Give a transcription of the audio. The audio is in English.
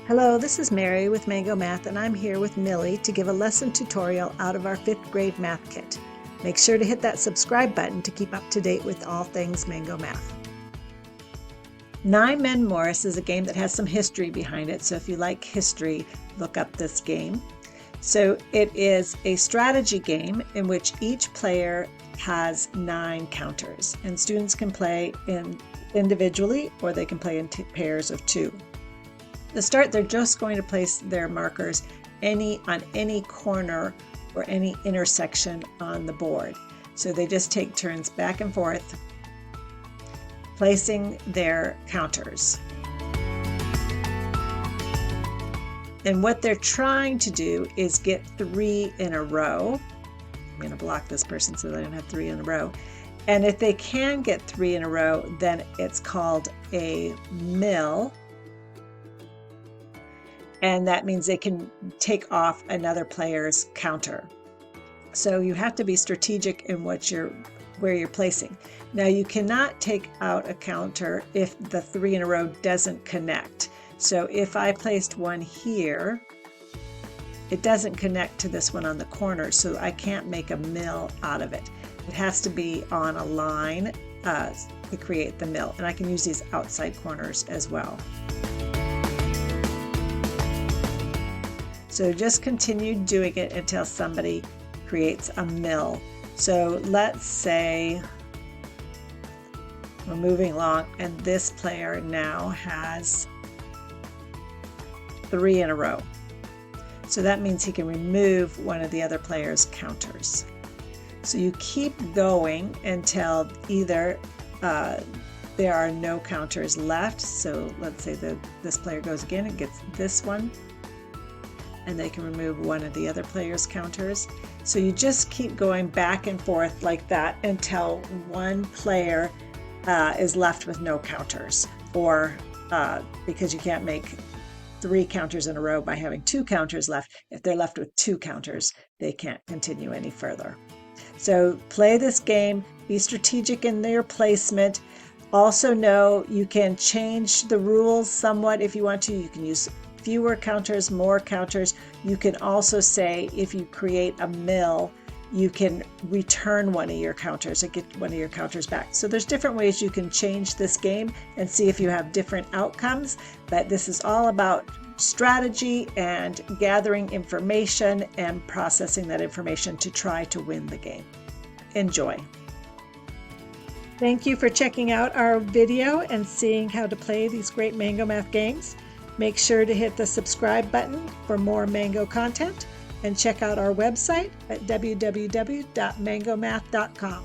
Hello, this is Mary with Mango Math, and I'm here with Millie to give a lesson tutorial out of our 5th grade math kit. Make sure to hit that subscribe button to keep up to date with all things Mango Math. Nine Men Morris is a game that has some history behind it, so if you like history, look up this game. So it is a strategy game in which each player has 9 counters, and students can play individually or they can play in pairs of 2. To start, they're just going to place their markers on any corner or any intersection on the board. So they just take turns back and forth placing their counters. And what they're trying to do is get 3 in a row. I'm going to block this person so they don't have 3 in a row. And if they can get 3 in a row, then it's called a mill. And that means they can take off another player's counter. So you have to be strategic in where you're placing. Now you cannot take out a counter if the 3 in a row doesn't connect. So if I placed one here, it doesn't connect to this one on the corner, so I can't make a mill out of it. It has to be on a line to create the mill. And I can use these outside corners as well. So just continue doing it until somebody creates a mill. So let's say we're moving along and this player now has 3 in a row. So that means he can remove one of the other player's counters. So you keep going until either there are no counters left. So let's say that this player goes again and gets this one, and they can remove one of the other player's counters. So you just keep going back and forth like that until one player is left with no counters, or because you can't make 3 counters in a row by having 2 counters left. If they're left with 2 counters, they can't continue any further. So play this game, be strategic in their placement. Also know you can change the rules somewhat if you want to. You can use fewer counters, more counters. You can also say if you create a mill, you can return one of your counters and get one of your counters back. So there's different ways you can change this game and see if you have different outcomes, but this is all about strategy and gathering information and processing that information to try to win the game. Enjoy. Thank you for checking out our video and seeing how to play these great Mango Math games. Make sure to hit the subscribe button for more Mango content and check out our website at www.mangomath.com.